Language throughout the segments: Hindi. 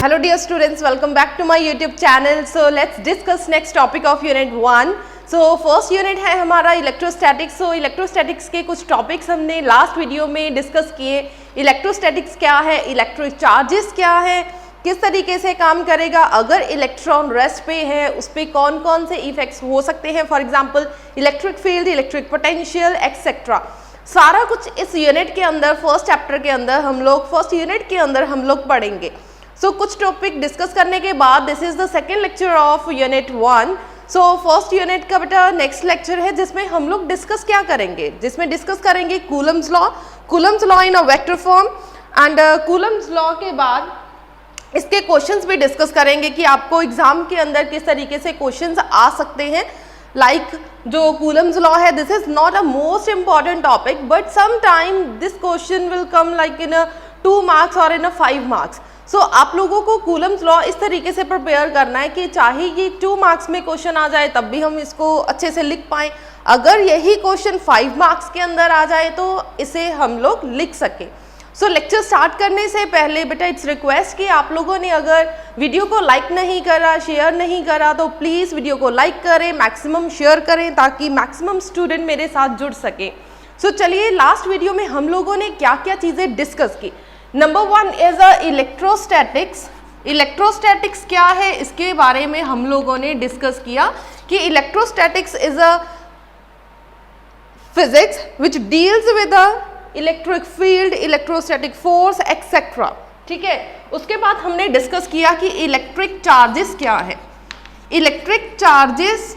Hello dear students, welcome back to my YouTube channel. So let's discuss next topic of unit 1. So first unit है हमारा इलेक्ट्रोस्टैटिक्स. So इलेक्ट्रोस्टैटिक्स के कुछ टॉपिक्स हमने लास्ट वीडियो में डिस्कस किए. इलेक्ट्रोस्टैटिक्स क्या है, इलेक्ट्रिक चार्जेस क्या है, किस तरीके से काम करेगा, अगर इलेक्ट्रॉन रेस्ट पे है उस पर कौन कौन से इफेक्ट्स हो सकते हैं, for example electric field, electric potential etcetera. सारा कुछ इस यूनिट के अंदर फर्स्ट चैप्टर के अंदर फर्स्ट यूनिट के अंदर हम लोग पढ़ेंगे. सो कुछ टॉपिक डिस्कस करने के बाद this is the second lecture of unit 1. So first unit का बेटा नेक्स्ट लेक्चर है जिसमें हम लोग डिस्कस क्या करेंगे, जिसमें डिस्कस करेंगे Coulomb's law in a vector form. And Coulomb's law के बाद इसके क्वेश्चंस भी डिस्कस करेंगे कि आपको एग्जाम के अंदर किस तरीके से क्वेश्चंस आ सकते हैं. लाइक जो कूलम्स लॉ है, this is not a most important topic but some time this question will come like in a 2 marks और इन अ 5 मार्क्स. सो आप लोगों को कूलम्स लॉ इस तरीके से प्रिपेयर करना है कि चाहे ये 2 मार्क्स में क्वेश्चन आ जाए तब भी हम इसको अच्छे से लिख पाएँ. अगर यही क्वेश्चन 5 मार्क्स के अंदर आ जाए तो इसे हम लोग लिख सकें. सो लेक्चर स्टार्ट करने से पहले बेटा इट्स रिक्वेस्ट कि आप लोगों ने अगर वीडियो को लाइक नहीं करा, शेयर नहीं करा तो प्लीज़ वीडियो को लाइक करें, मैक्सिमम शेयर करें ताकि मैक्सिमम स्टूडेंट मेरे साथ जुड़ सकें. सो चलिए लास्ट वीडियो में हम लोगों ने क्या क्या चीज़ें डिस्कस की. Number 1 is a electrostatics. Electrostatics क्या है इसके बारे में हम लोगों ने डिस्कस किया कि electrostatics is a physics which deals with a electric field, electrostatic force etcetera. ठीक है, उसके बाद हमने डिस्कस किया कि इलेक्ट्रिक चार्जेस क्या है. इलेक्ट्रिक चार्जेस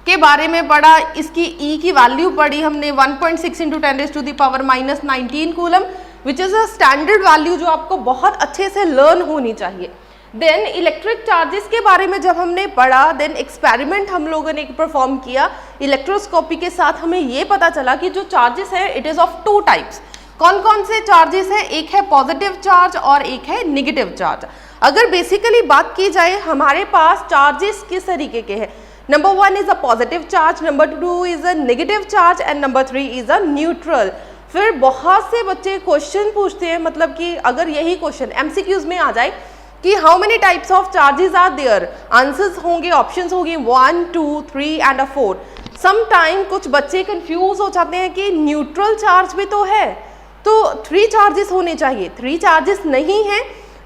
के बारे में पढ़ा, इसकी E की वैल्यू पढ़ी हमने 1.6 × 10⁻⁻19 coulomb which is a standard value जो आपको बहुत अच्छे से लर्न होनी चाहिए. देन इलेक्ट्रिक चार्जेस के बारे में जब हमने पढ़ा, देन एक्सपेरिमेंट हम लोगों ने परफॉर्म किया इलेक्ट्रोस्कोपी के साथ. हमें ये पता चला कि जो चार्जेस है इट इज़ ऑफ 2 टाइप्स. कौन कौन से चार्जेस है, एक है पॉजिटिव चार्ज और एक है निगेटिव चार्ज. अगर बेसिकली बात की जाए हमारे पास चार्जेस किस तरीके के हैं, number 1 is a positive charge, number 2 is a negative charge and number 3 is a neutral. फिर बहुत से बच्चे क्वेश्चन पूछते हैं, मतलब कि अगर यही क्वेश्चन MCQs में आ जाए कि how many types of charges are there, answers होंगे, ऑप्शंस होंगे 1, 2, 3 एंड 4. सम टाइम कुछ बच्चे कंफ्यूज हो जाते हैं कि न्यूट्रल चार्ज भी तो है तो 3 चार्जेस होने चाहिए. 3 चार्जेस नहीं है.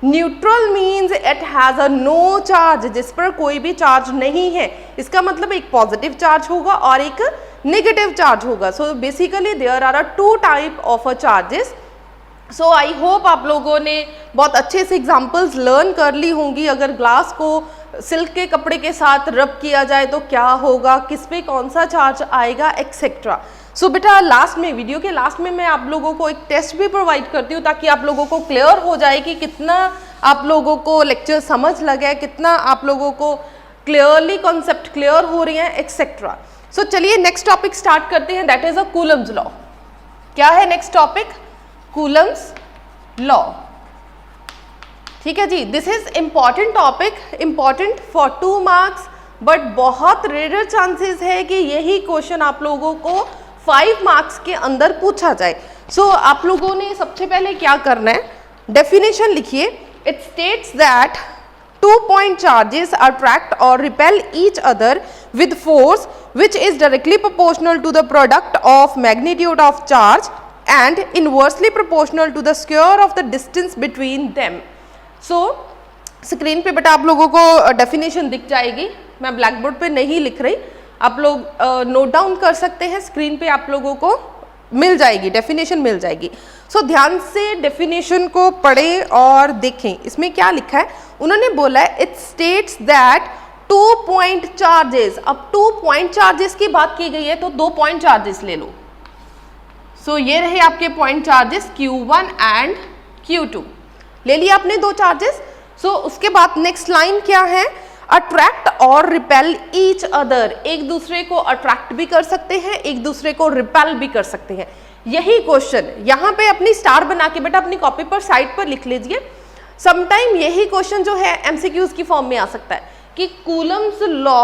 Neutral means it has a no charge, जिस पर कोई भी चार्ज नहीं है. इसका मतलब एक पॉजिटिव चार्ज होगा और एक नेगेटिव चार्ज होगा. So basically there are 2 type of a charges. So I hope आप लोगों ने बहुत अच्छे से एग्जाम्पल्स लर्न कर ली होंगी. अगर ग्लास को सिल्क के कपड़े के साथ रब किया जाए तो क्या होगा, किस पे कौन सा चार्ज आएगा एक्सेट्रा. सो बेटा लास्ट में, वीडियो के लास्ट में मैं आप लोगों को एक टेस्ट भी प्रोवाइड करती हूँ ताकि आप लोगों को क्लियर हो जाए कि कितना आप लोगों को लेक्चर समझ लगे, कितना आप लोगों को क्लियरली कॉन्सेप्ट क्लियर हो रही हैं एक्सेट्रा. सो चलिए नेक्स्ट टॉपिक स्टार्ट करते हैं, that is a Coulomb's law. क्या है नेक्स्ट टॉपिक? Coulomb's law. ठीक है जी, this is important topic, important for 2 marks but बहुत रेयर चांसेस है कि यही क्वेश्चन आप लोगों को 5 मार्क्स के अंदर पूछा जाए. सो आप लोगों ने सबसे पहले क्या करना है, डेफिनेशन लिखिए. It states that 2 point charges attract or repel each other with force which is directly proportional to the product of magnitude of charge and inversely proportional to the square of the distance between them. So screen पे बेटा आप लोगों को डेफिनेशन दिख जाएगी, मैं ब्लैक बोर्ड पे नहीं लिख रही, आप लोग नोट डाउन कर सकते हैं. स्क्रीन पे आप लोगों को मिल जाएगी, डेफिनेशन मिल जाएगी. सो ध्यान से डेफिनेशन को पढ़ें और देखें इसमें क्या लिखा है. उन्होंने बोला है it states that 2 point charges. अब 2 point चार्जेस की बात की गई है तो 2 point चार्जेस ले लो. सो ये रहे आपके point charges Q1 and Q2. ले लिया आपने 2 चार्जेस. सो उसके बाद नेक्स्ट लाइन क्या है, अट्रैक्ट और रिपेल ईच अदर. एक दूसरे को अट्रैक्ट भी कर सकते हैं, एक दूसरे को रिपेल भी कर सकते हैं. यही क्वेश्चन यहाँ पे अपनी स्टार बना के बेटा अपनी कॉपी पर साइड पर लिख लीजिए. समटाइम यही क्वेश्चन जो है MCQs की फॉर्म में आ सकता है कि Coulomb's law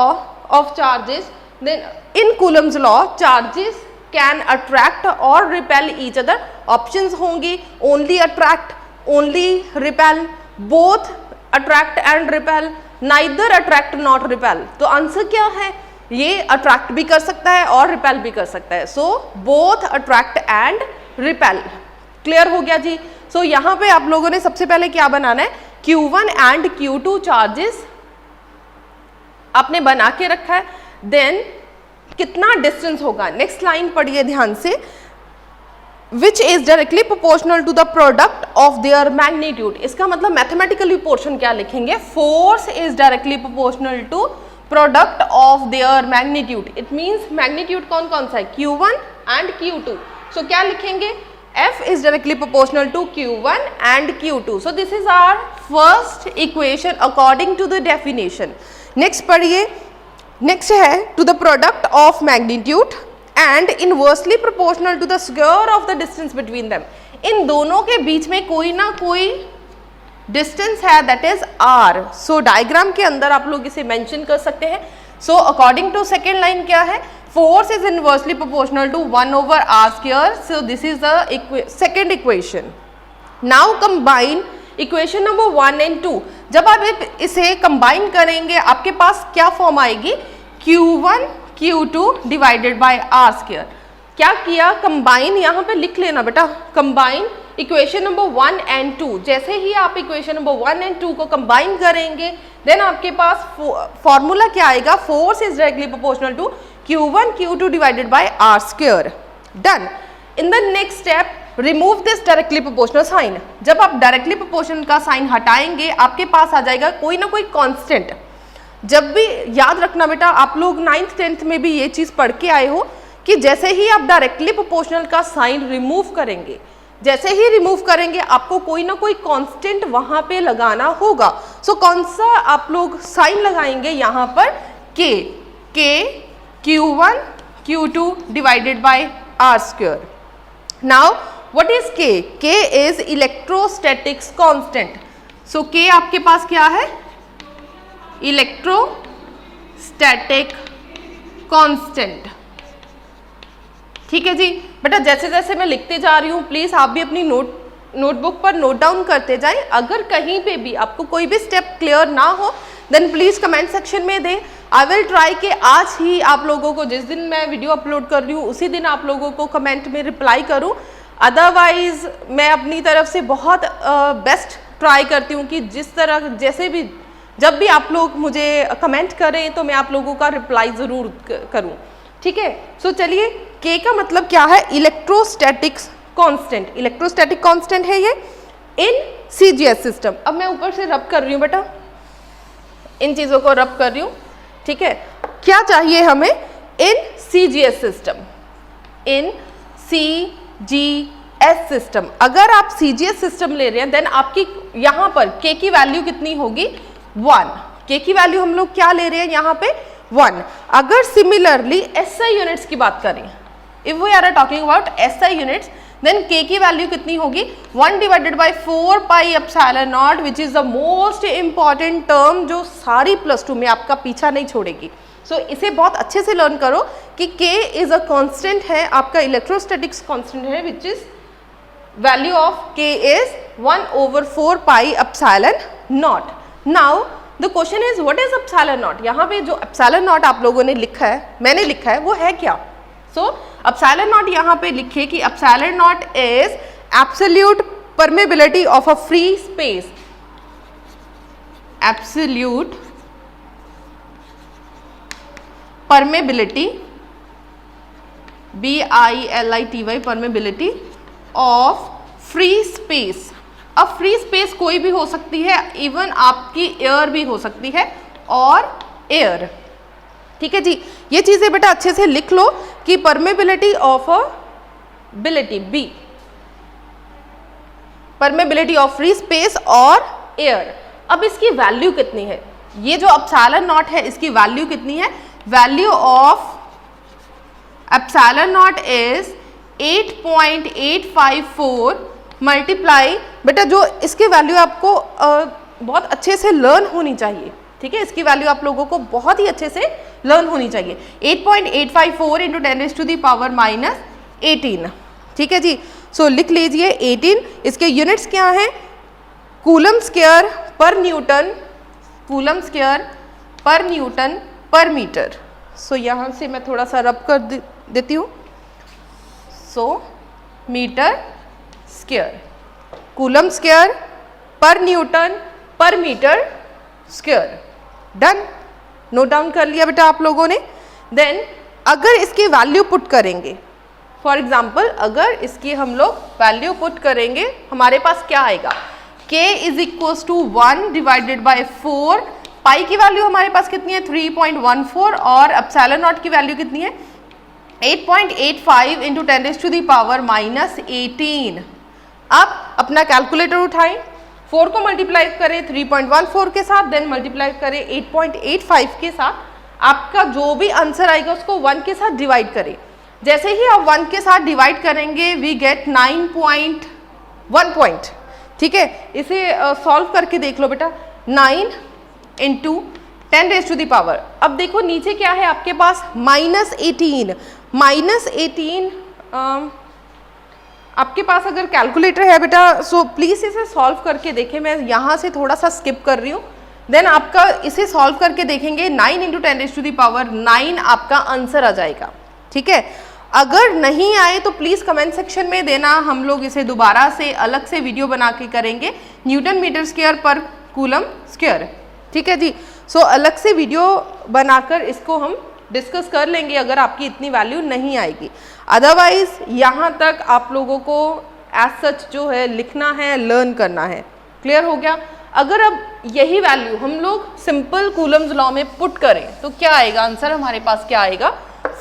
of charges, then in Coulomb's law charges can attract और रिपेल ईच अदर. ऑप्शंस होंगी only attract, only repel, both attract and repel, neither attract not repel. तो आंसर क्या है, ये अट्रैक्ट भी कर सकता है और रिपेल भी कर सकता है। So both attract and repel. Clear हो गया जी। सो यहाँ पे आप लोगों ने सबसे पहले क्या बनाना है, Q1 एंड Q2 चार्जेस आपने बना के रखा है। देन कितना डिस्टेंस होगा, नेक्स्ट लाइन पढ़िए ध्यान से, which is directly proportional to the product of their magnitude. इसका मतलब मैथमेटिकली पोर्शन क्या लिखेंगे, force is directly proportional to product of their magnitude. It means magnitude कौन कौन सा है, Q1 एंड Q2। सो क्या लिखेंगे, F is directly proportional to Q1 and Q2. So this is our first equation according to the definition. Next पढ़िए, next है to the product of magnitude and inversely proportional to the square of the distance between them. इन दोनों के बीच में कोई ना कोई distance है, that is R. So diagram के अंदर आप लोग इसे mention कर सकते हैं। So according to second line क्या है, force is inversely proportional to 1 over r square. So this is the second equation. Now combine equation number 1 and 2. जब आप इसे combine करेंगे आपके पास क्या फॉर्म आएगी, Q1 Q2 divided by r square। क्या किया, कंबाइन, यहाँ पे लिख लेना बेटा, कंबाइन इक्वेशन नंबर 1 एंड 2। जैसे ही आप इक्वेशन नंबर 1 एंड 2 को कंबाइन करेंगे देन आपके पास फॉर्मूला क्या आएगा, force is directly proportional to Q1 Q2 divided by r square. Done. In the next step remove this directly proportional sign. जब आप डायरेक्टली प्रोपोर्शनल का साइन हटाएंगे आपके पास आ जाएगा कोई ना कोई कांस्टेंट। जब भी याद रखना बेटा, आप लोग 9th 10th में भी ये चीज पढ़ के आए हो कि जैसे ही आप डायरेक्टली प्रोपोर्शनल का साइन रिमूव करेंगे, जैसे ही रिमूव करेंगे आपको कोई ना कोई कांस्टेंट वहां पे लगाना होगा। सो कौन सा आप लोग साइन लगाएंगे यहाँ पर, के Q1 Q2 divided by r square. Now what is K is electrostatics constant. So K आपके पास क्या है, इलेक्ट्रोस्टैटिक कांस्टेंट। ठीक है जी बेटा, जैसे जैसे मैं लिखते जा रही हूँ प्लीज आप भी अपनी नोटबुक पर नोट डाउन करते जाएं। अगर कहीं पे भी आपको कोई भी स्टेप क्लियर ना हो देन प्लीज कमेंट सेक्शन में दें। आई विल ट्राई कि आज ही आप लोगों को, जिस दिन मैं वीडियो अपलोड कर रही हूँ उसी दिन आप लोगों को कमेंट में रिप्लाई करूँ। अदरवाइज मैं अपनी तरफ से बहुत बेस्ट ट्राई करती हूँ कि जिस तरह, जैसे भी, जब भी आप लोग मुझे कमेंट करें तो मैं आप लोगों का रिप्लाई ज़रूर करूँ। ठीक है। सो चलिए, K का मतलब क्या है, इलेक्ट्रोस्टैटिक्स कांस्टेंट। इलेक्ट्रोस्टैटिक कांस्टेंट है ये इन CGS सिस्टम। अब मैं ऊपर से रब कर रही हूँ बेटा, इन चीज़ों को रब कर रही हूँ। ठीक है, क्या चाहिए हमें, इन CGS सिस्टम, इन CGS सिस्टम। अगर आप CGS सिस्टम ले रहे हैं देन आपकी यहाँ पर K की वैल्यू कितनी होगी, 1। K की वैल्यू हम लोग क्या ले रहे हैं यहाँ पे, 1। अगर सिमिलरली SI यूनिट्स की बात करें, if we are talking about SI units then K की वैल्यू कितनी होगी, 1 divided by 4 pi epsilon naught, which is the most important term जो सारी +2 में आपका पीछा नहीं छोड़ेगी। सो इसे बहुत अच्छे से लर्न करो कि K इज अ कांस्टेंट है, आपका इलेक्ट्रोस्टैटिक्स कांस्टेंट है, which is value of K is 1/4 pi epsilon not. Now the question is what is epsilon not. यहाँ पे जो एप्सिलॉन नॉट आप लोगों ने लिखा है, मैंने लिखा है, वो है क्या। सो एप्सिलॉन नॉट यहाँ पे लिखे कि epsilon not is absolute permeability of a free space. Absolute permeability, BILITY, permeability of free space. अब फ्री स्पेस कोई भी हो सकती है, इवन आपकी एयर भी हो सकती है, और एयर। ठीक है जी, ये चीजें बेटा अच्छे से लिख लो कि permeability of a ability, B, permeability of free space और एयर। अब इसकी वैल्यू कितनी है, ये जो एप्सिलॉन नॉट है इसकी वैल्यू कितनी है, value of epsilon not is 8.854 multiply, बेटा जो इसकी वैल्यू आपको बहुत अच्छे से लर्न होनी चाहिए। ठीक है, इसकी वैल्यू आप लोगों को बहुत ही अच्छे से लर्न होनी चाहिए। 8.854 इंटू 10⁻⁻18। ठीक है जी, सो लिख लीजिए 18। इसके यूनिट्स क्या हैं, कूलम स्क्वायर पर न्यूटन कूलम स्क्वायर पर न्यूटन पर मीटर। सो यहाँ से मैं थोड़ा सा रब कर देती हूँ। So metre square coulomb square पर न्यूटन पर metre square. Done, note down कर लिया बेटा आप लोगों ने। देन अगर इसकी वैल्यू पुट करेंगे, फॉर एग्जाम्पल अगर इसकी हम लोग वैल्यू पुट करेंगे, हमारे पास क्या आएगा, k is equal to 1 divided by 4। Pi की वैल्यू हमारे पास कितनी है 3.14 और एप्सिलॉन नॉट की वैल्यू कितनी है 8.85 इंटू 10⁻⁻18। अब अपना कैलकुलेटर उठाएं, 4 को मल्टीप्लाई करें 3.14 के साथ, देन मल्टीप्लाई करें 8.85 के साथ। आपका जो भी आंसर आएगा उसको 1 के साथ डिवाइड करें। जैसे ही आप 1 के साथ डिवाइड करेंगे वी गेट 9.1 पॉइंट। ठीक है, इसे सॉल्व करके देख लो बेटा। 9 इंटू 10⁻। अब देखो नीचे क्या है आपके पास -18। -18 आपके पास अगर कैलकुलेटर है बेटा सो प्लीज़ इसे सॉल्व करके देखें। मैं यहाँ से थोड़ा सा स्किप कर रही हूँ। देन आपका इसे सॉल्व करके देखेंगे 9 इंटू 10⁻9 आपका आंसर आ जाएगा। ठीक है, अगर नहीं आए तो प्लीज़ कमेंट सेक्शन में देना, हम लोग इसे दोबारा से अलग से वीडियो बना के करेंगे न्यूटन मीटर स्क्वायर पर कूलम स्क्वायर। ठीक है जी, सो अलग से वीडियो बनाकर इसको हम डिस्कस कर लेंगे अगर आपकी इतनी वैल्यू नहीं आएगी। अदरवाइज यहाँ तक आप लोगों को एज सच जो है लिखना है, लर्न करना है। क्लियर हो गया। अगर अब यही वैल्यू हम लोग सिंपल कूलम्स लॉ में पुट करें तो क्या आएगा आंसर, हमारे पास क्या आएगा,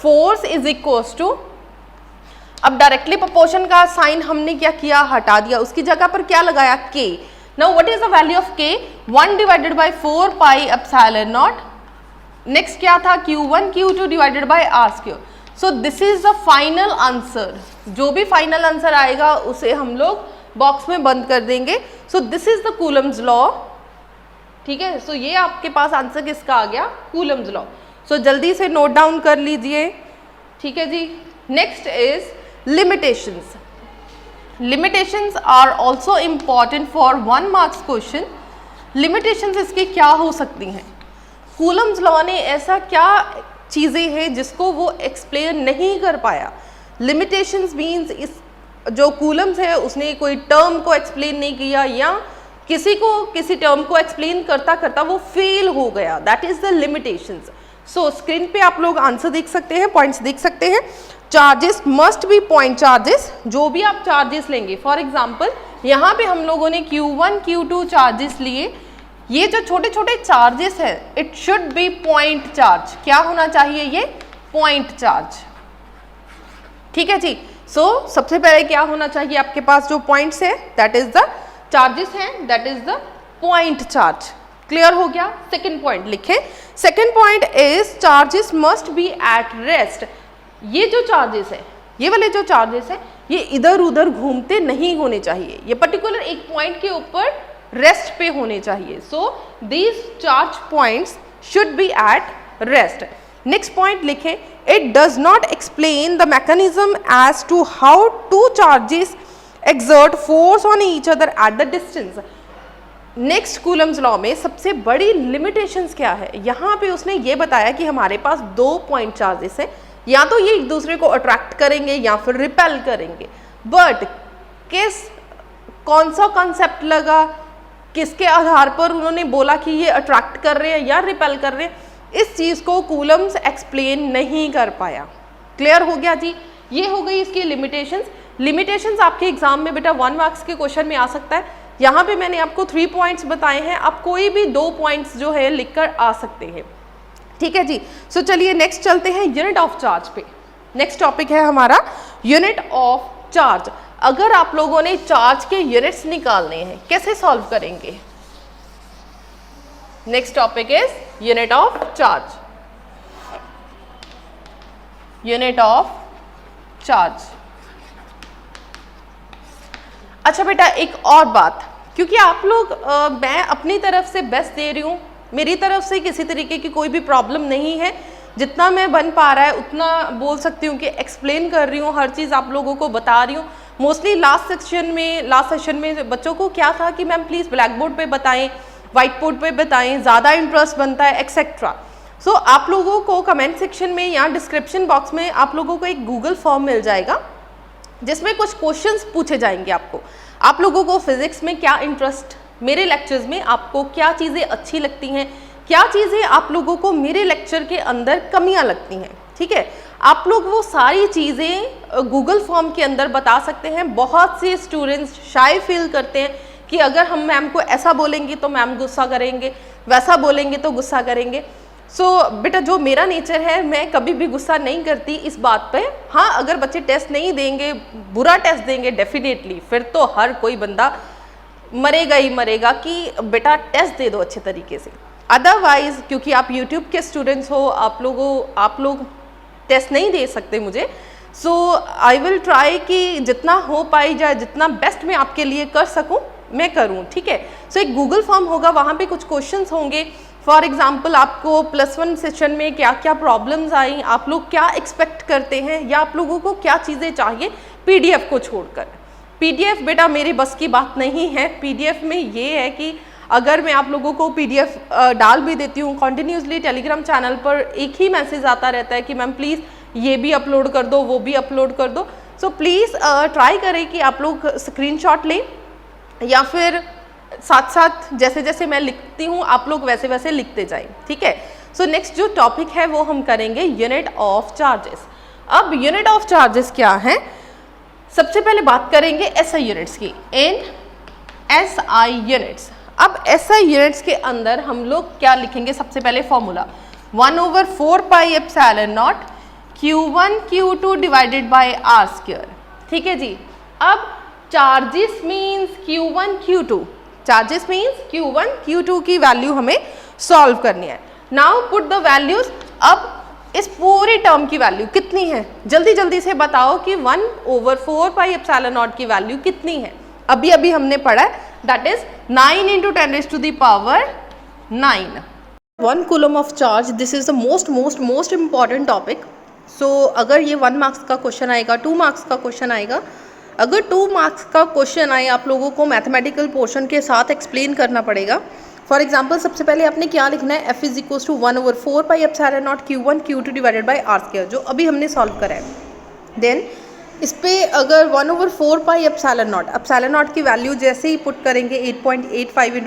फोर्स इज इक्वल्स टू, अब डायरेक्टली प्रोपोर्शन का साइन हमने क्या किया, हटा दिया, उसकी जगह पर क्या लगाया, k। Now what is the value of k, 1 divided by 4 pi epsilon not. Next क्या था, q1 q2 divided by r square. So this is the final answer. जो भी फाइनल आंसर आएगा उसे हम लोग बॉक्स में बंद कर देंगे। So this is the Coulomb's law. ठीक है, सो ये आपके पास आंसर किसका आ गया, कूलम्स लॉ। सो जल्दी से नोट डाउन कर लीजिए। ठीक है जी। Next is limitations. Limitations are also important for 1 marks question. Limitations इसकी क्या हो सकती हैं, कूलम्स लॉ ने ऐसा क्या चीज़ें हैं जिसको वो एक्सप्लेन नहीं कर पाया। लिमिटेशंस मीन्स इस जो कूलम्स है उसने कोई टर्म को एक्सप्लेन नहीं किया या किसी को किसी टर्म को एक्सप्लेन करता करता वो फेल हो गया, that is the limitations. So screen पे आप लोग आंसर देख सकते हैं, पॉइंट्स देख सकते हैं। Charges must be point charges. जो भी आप चार्जेस लेंगे, फॉर एग्जांपल यहाँ पे हम लोगों ने Q1 Q2 चार्जेस लिए, ये जो छोटे छोटे चार्जेस है it should be point charge. क्या होना चाहिए, ये पॉइंट चार्ज। ठीक है जी। सो सबसे पहले क्या होना चाहिए आपके पास जो पॉइंट्स है, दैट इज द चार्जेस हैं, that is the point charge. Clear हो गया। सेकेंड पॉइंट लिखें। Second point is charges must be at rest. ये जो चार्जेस है, ये वाले जो चार्जेस है, ये इधर उधर घूमते नहीं होने चाहिए, ये पर्टिकुलर एक पॉइंट के ऊपर रेस्ट पे होने चाहिए। So these charge points should be at rest. Next point लिखें, it does not explain the mechanism as to how two charges exert force on each other at the distance। Next Coulomb's law में सबसे बड़ी लिमिटेशंस क्या है, यहाँ पे उसने ये बताया कि हमारे पास 2 पॉइंट चार्जेस हैं, या तो ये एक दूसरे को अट्रैक्ट करेंगे या फिर रिपेल करेंगे। बट कौन सा कॉन्सेप्ट लगा, किसके आधार पर उन्होंने बोला कि ये अट्रैक्ट कर रहे हैं या रिपेल कर रहे हैं, इस चीज़ को कूलम्स एक्सप्लेन नहीं कर पाया। क्लियर हो गया जी। ये हो गई इसकी लिमिटेशंस। लिमिटेशंस आपके एग्जाम में बेटा 1 मार्क्स के क्वेश्चन में आ सकता है। यहाँ पे मैंने आपको 3 पॉइंट्स बताए हैं, आप कोई भी 2 पॉइंट्स जो है लिखकर आ सकते हैं। ठीक है जी। सो चलिए नेक्स्ट चलते हैं यूनिट ऑफ चार्ज पे। नेक्स्ट टॉपिक है हमारा यूनिट ऑफ चार्ज। अगर आप लोगों ने चार्ज के यूनिट्स निकालने हैं, कैसे सॉल्व करेंगे। Next topic is unit of charge. Unit of charge. अच्छा बेटा एक और बात, क्योंकि आप लोग मैं अपनी तरफ से बेस्ट दे रही हूँ, मेरी तरफ से किसी तरीके की कोई भी प्रॉब्लम नहीं है, जितना मैं बन पा रहा है उतना बोल सकती हूँ कि एक्सप्लेन कर रही हूँ, हर चीज़ आप लोगों को बता रही हूँ। मोस्टली लास्ट सेशन में बच्चों को क्या था कि मैम प्लीज़ ब्लैक बोर्ड पे बताएं, व्हाइट बोर्ड पे बताएं, ज़्यादा इंटरेस्ट बनता है एक्सेट्रा। सो आप लोगों को कमेंट सेक्शन में या डिस्क्रिप्शन बॉक्स में आप लोगों को एक गूगल फॉर्म मिल जाएगा जिसमें कुछ क्वेश्चंस पूछे जाएंगे आपको। आप लोगों को फिजिक्स में क्या इंटरेस्ट, मेरे लेक्चर्स में आपको क्या चीज़ें अच्छी लगती हैं, क्या चीज़ें आप लोगों को मेरे लेक्चर के अंदर कमियां लगती हैं, ठीक है। आप लोग वो सारी चीज़ें गूगल फॉर्म के अंदर बता सकते हैं। बहुत से स्टूडेंट्स शाय फील करते हैं कि अगर हम मैम को ऐसा बोलेंगे तो मैम गुस्सा करेंगे, वैसा बोलेंगे तो गुस्सा करेंगे। बेटा जो मेरा नेचर है, मैं कभी भी गुस्सा नहीं करती इस बात पे। हाँ, अगर बच्चे टेस्ट नहीं देंगे, बुरा टेस्ट देंगे डेफिनेटली, फिर तो हर कोई बंदा मरेगा ही मरेगा कि बेटा टेस्ट दे दो अच्छे तरीके से। अदरवाइज क्योंकि आप यूट्यूब के स्टूडेंट्स हो, आप लोग टेस्ट नहीं दे सकते मुझे, सो आई विल ट्राई कि जितना हो पाई जाए, जितना बेस्ट मैं आपके लिए कर सकूं मैं करूं, ठीक है। सो एक गूगल फॉर्म होगा, वहाँ पे कुछ क्वेश्चंस होंगे। फॉर एग्जाम्पल आपको +1 सेशन में क्या क्या प्रॉब्लम्स आई, आप लोग क्या एक्सपेक्ट करते हैं, या आप लोगों को क्या चीज़ें चाहिए PDF को छोड़कर। PDF बेटा मेरी बस की बात नहीं है। PDF में ये है कि अगर मैं आप लोगों को PDF डाल भी देती हूँ, कॉन्टिन्यूसली टेलीग्राम चैनल पर एक ही मैसेज आता रहता है कि मैम प्लीज़ ये भी अपलोड कर दो, वो भी अपलोड कर दो। सो प्लीज़ ट्राई करें कि आप लोग स्क्रीनशॉट लें, या फिर साथ साथ जैसे जैसे मैं लिखती हूँ आप लोग वैसे वैसे लिखते जाएं, ठीक है। सो नेक्स्ट जो टॉपिक है वो हम करेंगे यूनिट ऑफ चार्जेस। अब यूनिट ऑफ चार्जेस क्या है, सबसे पहले बात करेंगे SI यूनिट्स की एंड SI यूनिट्स। अब SI यूनिट्स के अंदर हम लोग क्या लिखेंगे, सबसे पहले formula 1/4 pi epsilon not Q1 Q2 divided by R², ठीक है जी। अब charges means Q1 Q2, charges means Q1 Q2 की वैल्यू हमें सॉल्व करनी है। Now put the values. अब इस पूरी टर्म की वैल्यू कितनी है, जल्दी जल्दी से बताओ कि 1/4 पाई एप्सिलॉन नॉट की वैल्यू कितनी है। अभी अभी हमने पढ़ा है, that is 9 × 10⁹ 1 coulomb of charge. This is the most important topic. So अगर ये 1 मार्क्स का क्वेश्चन आएगा, 2 मार्क्स का क्वेश्चन आएगा। अगर 2 मार्क्स का क्वेश्चन आए, आप लोगों को मैथमेटिकल पोर्शन के साथ एक्सप्लेन करना पड़ेगा। फॉर एग्जाम्पल सबसे पहले आपने क्या लिखना है, F = 1/4 pi epsilon not Q1 Q2 divided by R², जो अभी हमने सॉल्व करा है। देन इस पे अगर 1/4 पाई एप्सिलॉन नॉट की वैल्यू जैसे ही पुट करेंगे 8.85 ×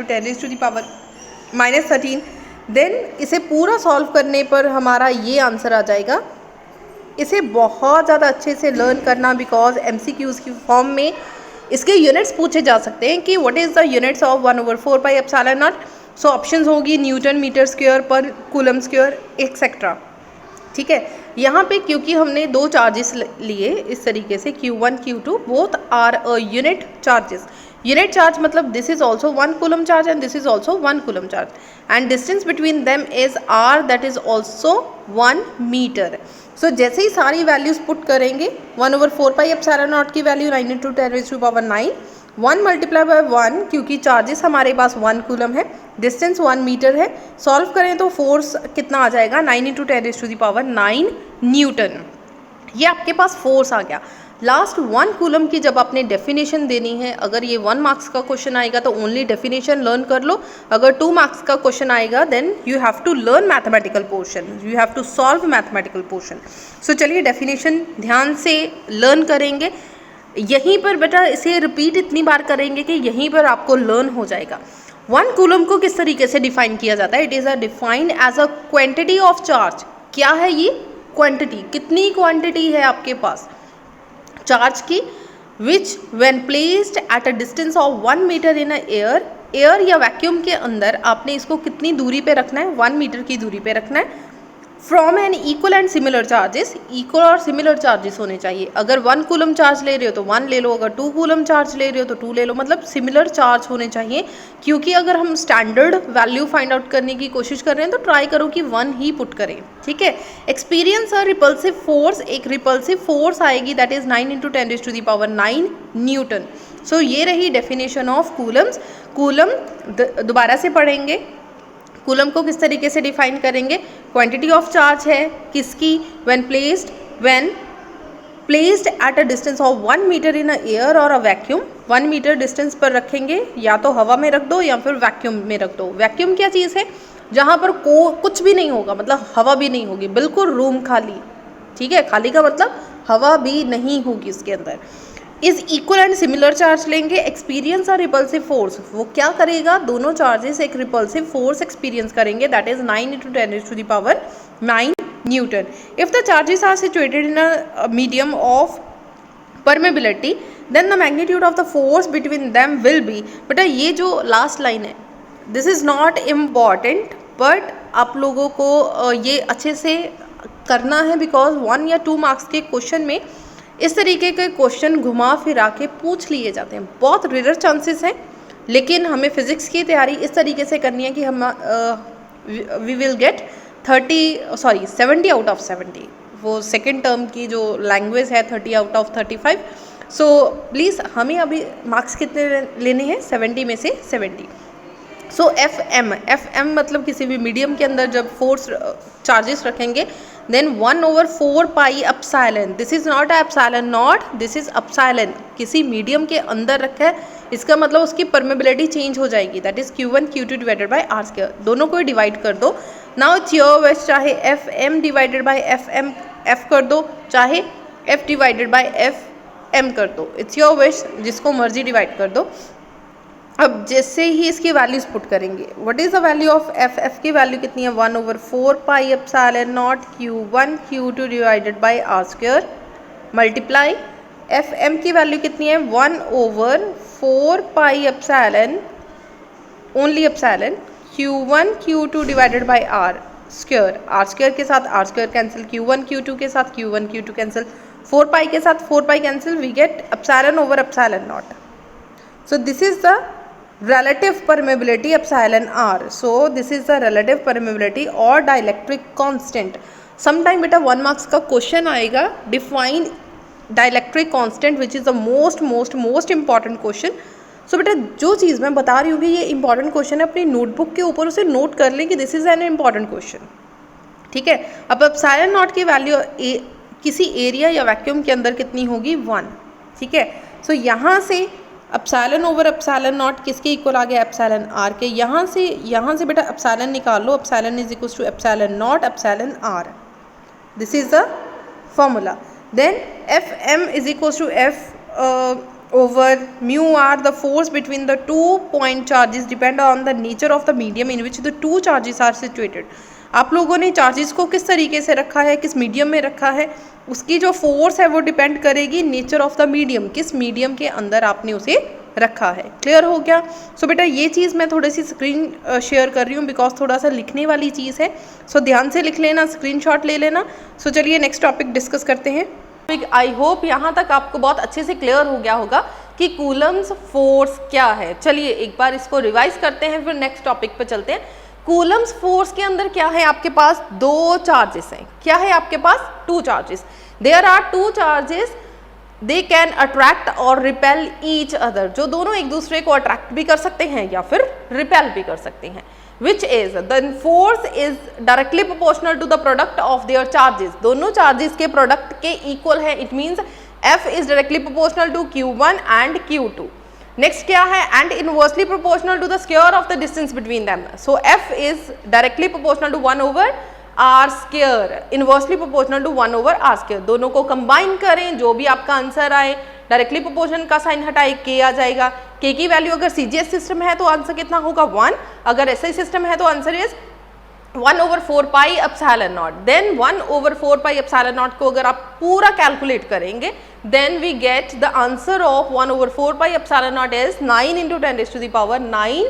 10⁻⁻13, देन इसे पूरा सॉल्व करने पर हमारा ये आंसर आ जाएगा। इसे बहुत ज़्यादा अच्छे से लर्न करना, बिकॉज MCQs की फॉर्म में इसके यूनिट्स पूछे जा सकते हैं कि what is the units of 1/4 pi epsilon not. So options होगी न्यूटन मीटर स्क्वायर पर कूलम स्क्वायर एक्सेट्रा, ठीक है। यहाँ पे क्योंकि हमने 2 चार्जेस लिए इस तरीके से Q1 Q2 both are a unit charges. Unit charge मतलब this is also 1 coulomb charge and this is also 1 coulomb charge, and distance between them is R, that is also 1 metre. सो जैसे ही सारी वैल्यूज पुट करेंगे, 1/4 पाई एप्सिलॉन नॉट की वैल्यू 9 × 10⁻⁹, 1 × 1 क्योंकि चार्जेस हमारे पास 1 कूलम है, डिस्टेंस 1 मीटर है। सॉल्व करें तो फोर्स कितना आ जाएगा, 9 × 10⁹ न्यूटन। ये आपके पास फोर्स आ गया। लास्ट 1 कूलम की जब आपने डेफिनेशन देनी है, अगर ये 1 मार्क्स का क्वेश्चन आएगा तो ओनली डेफिनेशन लर्न कर लो। अगर 2 मार्क्स का क्वेश्चन आएगा then you have to learn mathematical portion, you have to solve mathematical portion. So चलिए डेफिनेशन ध्यान से लर्न करेंगे। यहीं पर बेटा इसे रिपीट इतनी बार करेंगे कि यहीं पर आपको लर्न हो जाएगा। 1 कूलम को किस तरीके से डिफाइन किया जाता है, it is defined as a quantity of charge. क्या है ये क्वांटिटी, कितनी क्वांटिटी है आपके पास चार्ज की, which when placed at a distance of 1 metre in air या वैक्यूम के अंदर आपने इसको कितनी दूरी पे रखना है, 1 मीटर की दूरी पे रखना है। From an equal and similar charges, equal और सिमिलर चार्जेस होने चाहिए। अगर 1 कूलम चार्ज ले रहे हो तो 1 ले लो, अगर 2 कूलम चार्ज ले रहे हो तो 2 ले लो, मतलब सिमिलर चार्ज होने चाहिए। क्योंकि अगर हम स्टैंडर्ड वैल्यू फाइंड आउट करने की कोशिश कर रहे हैं तो ट्राई करो कि 1 ही पुट करें, ठीक है। एक्सपीरियंस और रिपल्सिव फोर्स, एक रिपल्सिव फोर्स आएगी दैट इज 9 × 10⁹ न्यूटन। सो ये रही डेफिनेशन ऑफ कूलम्स। कूलम दोबारा से पढ़ेंगे, कूलम को किस तरीके से डिफाइन करेंगे, क्वांटिटी ऑफ चार्ज है किसकी, when placed at a distance of 1 metre in a air or a vacuum, 1 metre distance पर रखेंगे, या तो हवा में रख दो या फिर वैक्यूम में रख दो। वैक्यूम क्या चीज़ है? जहाँ पर कुछ भी नहीं होगा, मतलब हवा भी नहीं होगी, बिल्कुल रूम खाली, ठीक है, खाली का मतलब हवा भी नहीं होगी उसके अंदर। Is equal and similar charge लेंगे, एक्सपीरियंस और रिपल्सिव फोर्स, वो क्या करेगा, दोनों चार्जेस एक रिपल्सिव फोर्स एक्सपीरियंस करेंगे, that is 9 × 10⁹ newton. If the charges are situated in a medium of permeability then the magnitude of the force between them will be. बेटा ये जो लास्ट लाइन है, this is not important, but आप लोगों को ये अच्छे से करना है, बिकॉज 1 या 2 मार्क्स के क्वेश्चन में इस तरीके के क्वेश्चन घुमा फिरा के पूछ लिए जाते हैं। बहुत रेयर चांसेस हैं, लेकिन हमें फिज़िक्स की तैयारी इस तरीके से करनी है कि हम we will get 70 out of 70। वो सेकेंड टर्म की जो लैंग्वेज है 30 आउट ऑफ 35। सो प्लीज़ हमें अभी मार्क्स कितने लेने हैं? 70 में से 70। सो एफ मतलब किसी भी मीडियम के अंदर जब फोर्स चार्जेस रखेंगे, then 1/4 pi epsilon, this is not epsilon not, this is epsilon, किसी मीडियम के अंदर रखा है, इसका मतलब उसकी परमेबिलिटी चेंज हो जाएगी, that is Q1 Q2 divided by r²। दोनों को डिवाइड कर दो। नाउ इट्स योर विश, चाहे FM डिवाइडेड बाई F कर दो, चाहे F डिवाइडेड बाई FM कर दो, इट्स योर विश, जिसको मर्जी डिवाइड कर दो। अब जैसे ही इसकी वैल्यूज पुट करेंगे, what is the value of F की वैल्यू कितनी है? 1/4 pi epsilon not Q1 Q2 divided by r² multiply FM की वैल्यू कितनी है? 1/4 pi epsilon, only epsilon, Q1 Q2 divided by r² के साथ r² कैंसिल, Q1 Q2 के साथ Q1 Q2 कैंसिल, 4 पाई के साथ 4 pi cancel, we get epsilon epsilon naught. So this is the relative permeability epsilon r. So this is the relative permeability or dielectric constant. Sometime बेटा 1 marks का क्वेश्चन आएगा, define dielectric constant which is the most important question. So बेटा जो चीज़ मैं बता रही हूँ कि ये important question है, अपनी नोटबुक के ऊपर उसे नोट कर लें कि this is an important question, ठीक है। अब एप्सिलॉन नॉट की वैल्यू किसी एरिया या वैक्यूम के अंदर कितनी होगी? 1, ठीक है। सो यहाँ से एप्सिलॉन/एप्सिलॉन नॉट किसके इक्वल आ गया? एप्सिलॉन आर के। यहाँ से बेटा एप्सिलॉन निकाल लो, epsilon is equal to epsilon naught epsilon r, this is the formula. Then FM is equal to F/μr, the force between the 2 point charges depend on the nature of the medium in which the 2 charges are situated. आप लोगों ने चार्जेस को किस तरीके से रखा है, किस मीडियम में रखा है, उसकी जो फोर्स है वो डिपेंड करेगी नेचर ऑफ द मीडियम, किस मीडियम के अंदर आपने उसे रखा है। क्लियर हो गया? सो बेटा ये चीज़ मैं थोड़ी सी स्क्रीन शेयर कर रही हूँ, बिकॉज थोड़ा सा लिखने वाली चीज़ है, सो ध्यान से लिख लेना, स्क्रीनशॉट ले लेना। सो चलिए नेक्स्ट टॉपिक डिस्कस करते हैं। आई होप यहाँ तक आपको बहुत अच्छे से क्लियर हो गया होगा कि कूलम्स फोर्स क्या है। चलिए एक बार इसको रिवाइज करते हैं, फिर नेक्स्ट टॉपिक पे चलते हैं। कूलम्स फोर्स के अंदर क्या है? आपके पास 2 चार्जेस हैं। क्या है आपके पास? 2 charges. There are 2 charges, they can attract और रिपेल ईच अदर, जो दोनों एक दूसरे को अट्रैक्ट भी कर सकते हैं या फिर रिपेल भी कर सकते हैं। Which is the force is directly proportional to the product of their charges, दोनों चार्जेस के प्रोडक्ट के इक्वल है। It means F is directly proportional to Q1 and Q2। Next क्या है? And inversely proportional to the square of the distance between them. So F is directly proportional to 1/r², inversely proportional to 1/r²। दोनों को कंबाइन करें, जो भी आपका आंसर आए, डायरेक्टली प्रोपोर्शन का साइन हटाए K आ जाएगा। K की वैल्यू अगर CGS सिस्टम है तो आंसर कितना होगा? 1, अगर SI सिस्टम है तो answer is 1/4 pi epsilon not. Then 1/4 pi epsilon not को अगर आप पूरा कैलकुलेट करेंगे, then we get the answer of 1/4 pi epsilon not is 9 × 10⁹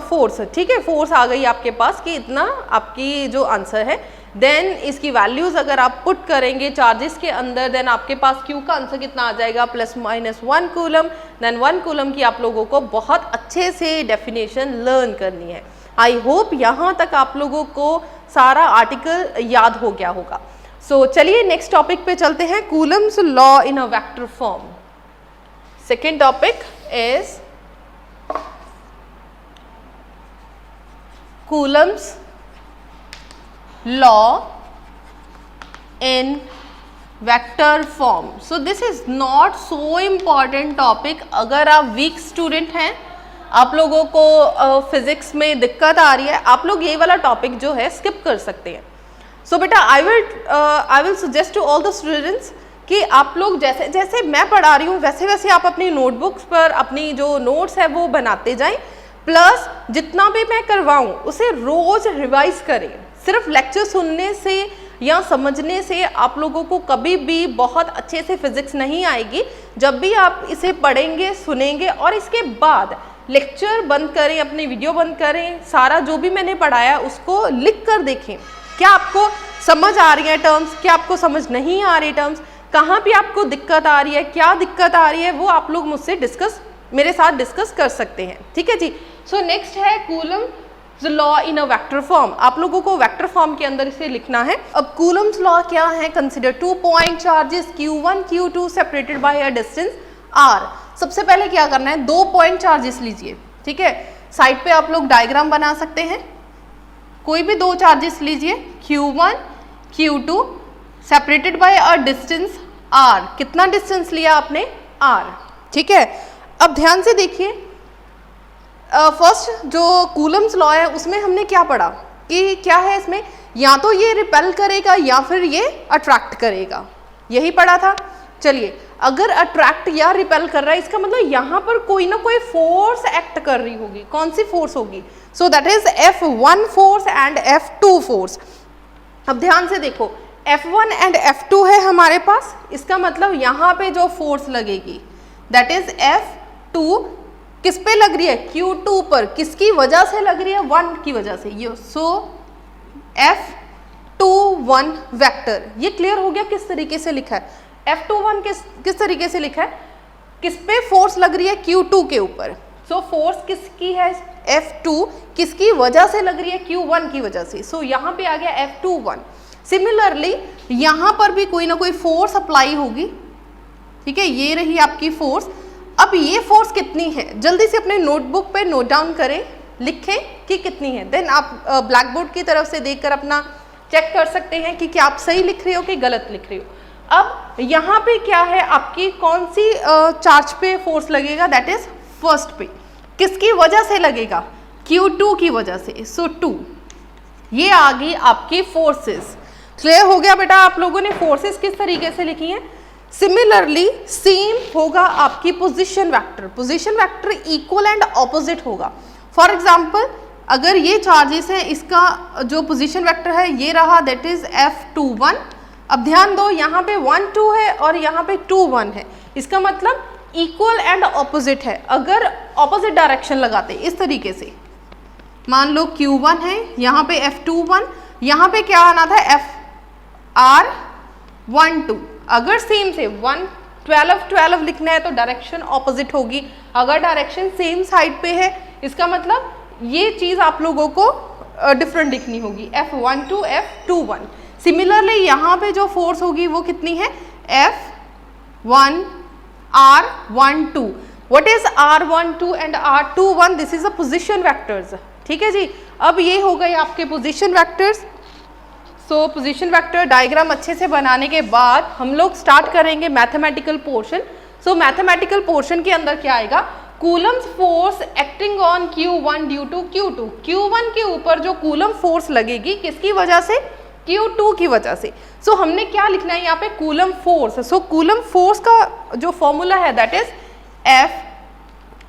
force, ठीक है। फोर्स आ गई आपके पास कि इतना आपकी जो आंसर है। देन इसकी वैल्यूज अगर आप पुट करेंगे चार्जेस के अंदर, देन आपके पास Q का आंसर कितना आ जाएगा? +/-1 कूलम। देन 1 कूलम की आप लोगों को बहुत अच्छे से डेफिनेशन लर्न करनी है। आई होप यहाँ तक आप लोगों को सारा आर्टिकल याद हो गया होगा। सो चलिए नेक्स्ट टॉपिक पे चलते हैं, Coulomb's law in a vector form. Second topic is Coulomb's law in vector form. So this is not so important topic. अगर आप वीक स्टूडेंट हैं, आप लोगों को फिजिक्स में दिक्कत आ रही है, आप लोग ये वाला टॉपिक जो है स्किप कर सकते हैं। सो बेटा I will suggest to all the students कि आप लोग जैसे जैसे मैं पढ़ा रही हूँ वैसे वैसे आप अपनी नोटबुक्स पर अपनी जो नोट्स है वो बनाते जाएं, प्लस जितना भी मैं करवाऊँ उसे रोज रिवाइज करें। सिर्फ लेक्चर सुनने से या समझने से आप लोगों को कभी भी बहुत अच्छे से फिजिक्स नहीं आएगी। जब भी आप इसे पढ़ेंगे, सुनेंगे और इसके बाद लेक्चर बंद करें, अपनी वीडियो बंद करें, सारा जो भी मैंने पढ़ाया उसको लिख कर देखें। क्या आपको समझ आ रही है टर्म्स, क्या आपको समझ नहीं आ रही टर्म्स, कहाँ पे आपको दिक्कत आ रही है, क्या दिक्कत आ रही है, वो आप लोग मुझसे मेरे साथ डिस्कस कर सकते हैं। ठीक है जी। सो नेक्स्ट है Coulomb's law in a vector form. आप लोगों को वेक्टर फॉर्म के अंदर इसे लिखना है। अब कूलम्स लॉ क्या है? Consider 2 point charges Q1 Q2 separated by a distance R। सबसे पहले क्या करना है, 2 पॉइंट चार्जेस लीजिए। ठीक है, साइड पे आप लोग डायग्राम बना सकते हैं। कोई भी 2 चार्जेस लीजिए, Q1 Q2 separated by a distance R। कितना डिस्टेंस लिया आपने? R। ठीक है, अब ध्यान से देखिए, फर्स्ट जो कूलम्स लॉ है उसमें हमने क्या पढ़ा कि क्या है इसमें, या तो ये रिपेल करेगा या फिर ये अट्रैक्ट करेगा, यही पढ़ा था। चलिए, अगर अट्रैक्ट या रिपेल कर रहा है इसका मतलब यहाँ पर कोई ना कोई फोर्स एक्ट कर रही होगी। कौन सी फोर्स होगी? So that is F1 force and F2 force. अब ध्यान से देखो, F1 एंड F2 है हमारे पास, इसका मतलब यहाँ पे जो फोर्स लगेगी दैट इज F2 किस पे लग रही है? Q2 पर। किसकी वजह से लग रही है? 1 की वजह से। ये सो F21 वेक्टर। ये क्लियर हो गया किस तरीके से लिखा है? F21 किस तरीके से लिखा है? किस पे फोर्स लग रही है? Q2 के ऊपर। सो फोर्स किसकी है? F2 किसकी वजह से लग रही है? Q1 की वजह से। सो यहाँ पे आ गया F21। सिमिलरली यहाँ पर भी कोई ना कोई फोर्स अप्लाई होगी। ठीक है, ये रही आपकी फोर्स। अब ये फोर्स कितनी है? जल्दी से अपने नोटबुक पे नोट डाउन करें, लिखें कि कितनी है। देन आप ब्लैक बोर्ड की तरफ से देखकर अपना चेक कर सकते हैं कि क्या आप सही लिख रहे हो कि गलत लिख रहे हो। अब यहाँ पे क्या है, आपकी कौन सी चार्ज पे फोर्स लगेगा? दैट इज फर्स्ट पे। किसकी वजह से लगेगा? Q2 की वजह से। सो 2, ये आ गई आपकी फोर्सेस। क्लियर हो गया बेटा? आप लोगों ने फोर्सेस किस तरीके से लिखी हैं। सिमिलरली सेम होगा आपकी position vector. Position vector equal and opposite होगा। फॉर एग्जांपल, अगर ये चार्जेस है, इसका जो पोजीशन वेक्टर है ये रहा, दैट इज F21। अब ध्यान दो, यहाँ पे 1 2 है और यहाँ पे 2 1 है। इसका मतलब इक्वल एंड ऑपोजिट है। अगर ऑपोजिट डायरेक्शन लगाते इस तरीके से, मान लो Q1 है, यहाँ पे F21, यहाँ पे क्या आना था? FR12। अगर सेम से 1 12 12 लिखना है तो डायरेक्शन ऑपोजिट होगी। अगर डायरेक्शन सेम साइड पे है इसका मतलब ये चीज आप लोगों को डिफरेंट लिखनी होगी, F12 F21। सिमिलरली यहाँ पे जो फोर्स होगी वो कितनी है? F1 R12। What is R12 and R21? This is a position vectors. ठीक है जी। अब ये हो गए आपके position vectors. So position vector diagram अच्छे से बनाने के बाद हम लोग स्टार्ट करेंगे mathematical portion. So mathematical portion के अंदर क्या आएगा? Coulomb's force acting on Q1 due to Q2। Q1 के ऊपर जो कूलम फोर्स लगेगी किसकी वजह से? Q2 की वजह से। सो हमने क्या लिखना है यहाँ पे? Coulomb force. So coulomb force का जो फॉर्मूला है that is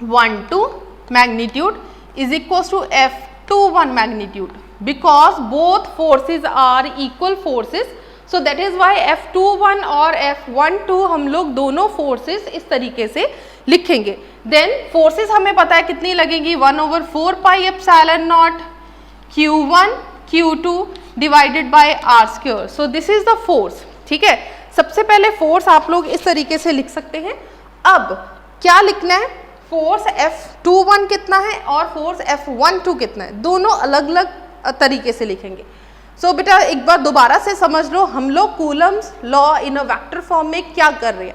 F12 magnitude is equal to F21 magnitude, because both forces are equal forces, so that is why F21 और F12 हम लोग दोनों forces इस तरीके से लिखेंगे। then forces हमें पता है कितनी लगेगी? 1/4 pi epsilon not Q1 Q2 divided by R square. So this is the force. ठीक है, सबसे पहले फोर्स आप लोग इस तरीके से लिख सकते हैं। अब क्या लिखना है? फोर्स F21 कितना है और फोर्स F12 कितना है, दोनों अलग अलग तरीके से लिखेंगे। सो बेटा एक बार दोबारा से समझ लो, हम लोग Coulomb's law in a vector form में क्या कर रहे हैं।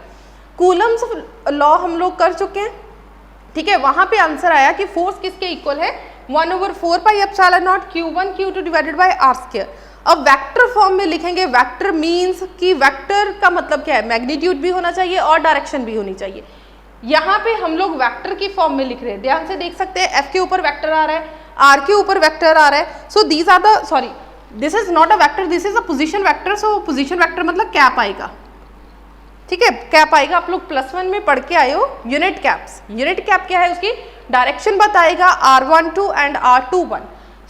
कूलम्स लॉ हम लोग कर चुके हैं। ठीक है, वहां पे आंसर आया कि फोर्स किसके इक्वल है? 1/4 pi epsilon not Q1 Q2 divided by R square. अब वेक्टर फॉर्म में लिखेंगे, वेक्टर मीन्स कि वेक्टर का मतलब क्या है, मैग्नीट्यूड भी होना चाहिए और डायरेक्शन भी होनी चाहिए। यहाँ पे हम लोग वेक्टर की फॉर्म में लिख रहे हैं, ध्यान से देख सकते हैं एफ के ऊपर वेक्टर आ रहा है, आर के ऊपर वेक्टर आ रहा है, so these are the, sorry this is not a vector, this is a position vector, so position vector मतलब कैप आएगा, ठीक है, कैप आएगा। आप लोग +1 में पढ़ के आए हो यूनिट कैप्स। यूनिट कैप क्या है, उसकी डायरेक्शन बताएगा R12 एंड R21।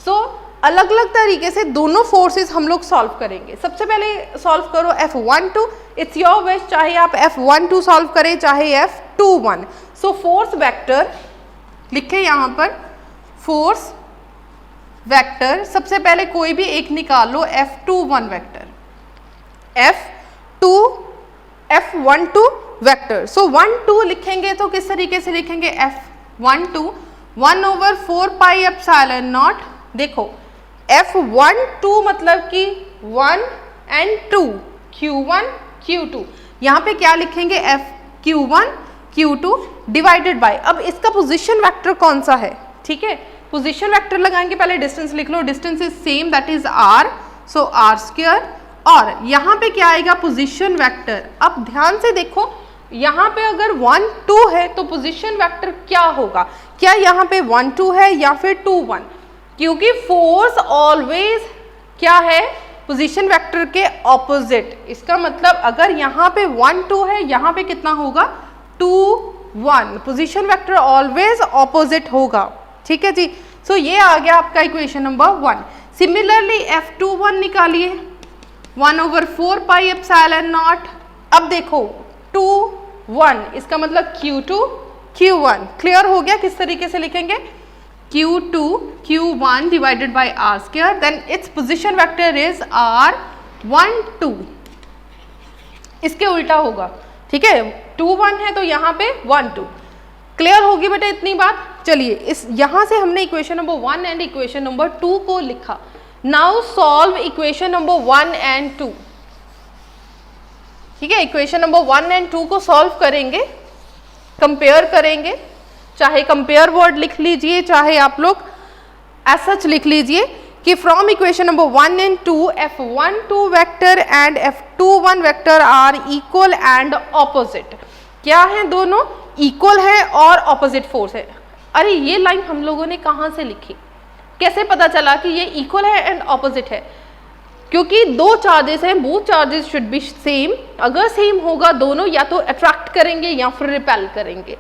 सो अलग अलग तरीके से दोनों फोर्सेस हम लोग सॉल्व करेंगे। सबसे पहले सॉल्व करो F12, इट्स योर विश, चाहे आप F12 सॉल्व करें चाहे F21। सो फोर्स वेक्टर लिखे यहाँ पर, फोर्स वेक्टर सबसे पहले कोई भी एक निकाल लो, F21 वेक्टर, F12 वेक्टर। सो 1 2 लिखेंगे तो किस तरीके से लिखेंगे, F12 1/4 पाई एप्सिलॉन नॉट। देखो F12 मतलब कि 1 and 2, Q1 Q2, यहाँ पे क्या लिखेंगे FQ1 Q2 डिवाइडेड बाय, अब इसका पोजीशन वेक्टर कौन सा है, ठीक है, पोजीशन वेक्टर लगाएंगे, पहले डिस्टेंस लिख लो, distance is same that is R, so R², और यहाँ पे क्या आएगा पोजीशन वेक्टर। अब ध्यान से देखो यहाँ पे अगर 1 2 है तो पोजीशन वेक्टर क्या होगा, क्या यहाँ पे 1 2 है या फिर 2 1, क्योंकि फोर्स ऑलवेज क्या है पोजीशन वेक्टर के ऑपोजिट। इसका मतलब अगर यहाँ पे 1 2 है, यहाँ पे कितना होगा 2 1, पोजीशन वेक्टर ऑलवेज ऑपोजिट होगा, ठीक है जी। सो ये आ गया आपका इक्वेशन नंबर 1। सिमिलरली F21 निकालिए, 1/4 पाई एप्सिलॉन नॉट। अब देखो 2 1, इसका मतलब Q2 Q1, क्लियर हो गया किस तरीके से लिखेंगे, Q2 Q1 divided by R², then its position vector is R12, इसके उल्टा होगा, ठीक है, 2 1 है तो यहाँ पे 1 2, क्लियर होगी बेटा इतनी बात। चलिए इस यहाँ से हमने equation number 1 and equation number 2 को लिखा। Now solve equation number 1 and 2, ठीक है, इक्वेशन नंबर 1 एंड 2 को सॉल्व करेंगे, कंपेयर करेंगे, चाहे कंपेयर वर्ड लिख लीजिए चाहे आप लोग एज सच लिख लीजिए कि from equation number 1 and 2 F12 vector and F21 vector are equal and opposite. क्या है, दोनों इक्वल है और ऑपोजिट फोर्स है। अरे ये लाइन हम लोगों ने कहाँ से लिखी, कैसे पता चला कि ये इक्वल है एंड ऑपोजिट है, क्योंकि दो चार्जेस हैं, both charges should be same. अगर सेम होगा दोनों या तो अट्रैक्ट करेंगे या फिर रिपेल करेंगे।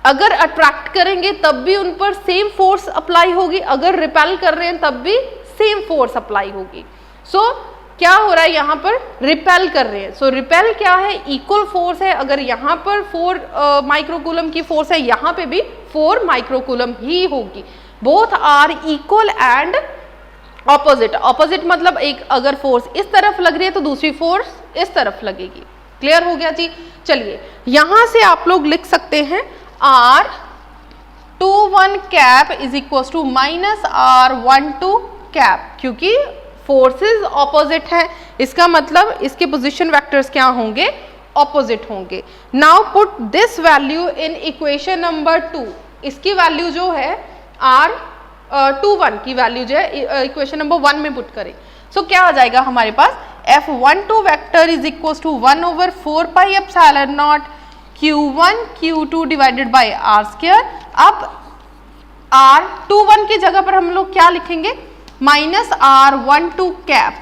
अगर अट्रैक्ट करेंगे तब भी उन पर सेम फोर्स अप्लाई होगी, अगर रिपेल कर रहे हैं तब भी सेम फोर्स अप्लाई होगी। सो क्या हो रहा है, यहाँ पर रिपेल कर रहे हैं। सो रिपेल क्या है, इक्वल फोर्स है। अगर यहाँ पर 4 माइक्रोकूलम की फोर्स है, यहाँ पे भी 4 माइक्रोकूलम ही होगी। Both are equal and opposite. Opposite मतलब एक अगर फोर्स इस तरफ लग रही है तो दूसरी फोर्स इस तरफ लगेगी। क्लियर हो गया जी। चलिए यहां से आप लोग लिख सकते हैं R21 cap is equal to minus R12 cap, क्योंकि फोर्सेस ऑपोजिट है, इसका मतलब इसके पोजीशन वेक्टर्स क्या होंगे, ऑपोजिट होंगे। Now put this value in equation number 2। इसकी वैल्यू जो है R21 की वैल्यू जो है इक्वेशन नंबर 1 में पुट करें। सो क्या आ जाएगा हमारे पास, F12 vector is equal to 1/4 pi epsilon not Q1 Q2 divided by R²। अब R21 की जगह पर हम लोग क्या लिखेंगे, माइनस R12 कैप,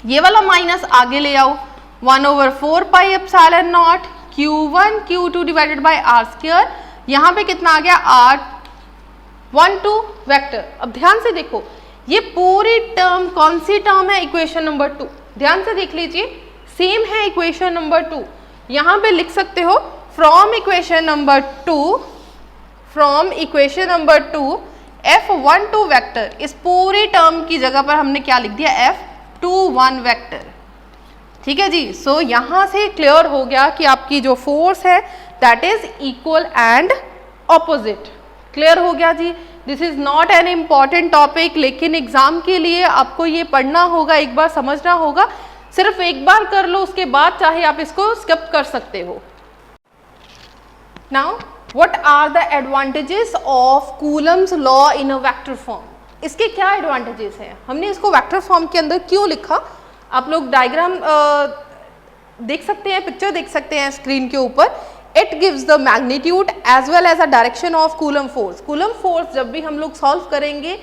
ये वाला माइनस आगे ले आओ, 1/4 pi epsilon not Q1 Q2 divided by R²। यहाँ पे कितना आ गया, R12 वेक्टर। अब ध्यान से देखो ये पूरी टर्म कौन सी टर्म है, इक्वेशन नंबर 2। ध्यान से देख लीजिए, सेम है इक्वेशन नंबर 2। यहाँ पे लिख सकते हो from equation number 2, from equation number 2 F12 vector, इस पूरी टर्म की जगह पर हमने क्या लिख दिया, F21 वेक्टर। ठीक है जी। सो यहाँ से क्लियर हो गया कि आपकी जो फोर्स है that is equal and opposite. Clear हो गया जी। This is not an important topic, लेकिन एग्जाम के लिए आपको ये पढ़ना होगा, एक बार समझना होगा। सिर्फ एक बार कर लो, उसके बाद चाहे आप इसको स्किप कर सकते हो। Now what are the advantages of Coulomb's law in a vector form. इसके क्या एडवांटेजेस हैं, हमने इसको वेक्टर फॉर्म के अंदर क्यों लिखा, आप लोग डायग्राम देख सकते हैं, पिक्चर देख सकते हैं स्क्रीन के ऊपर। It gives the magnitude as well as a direction of Coulomb force. Coulomb force जब भी हम लोग सॉल्व करेंगे,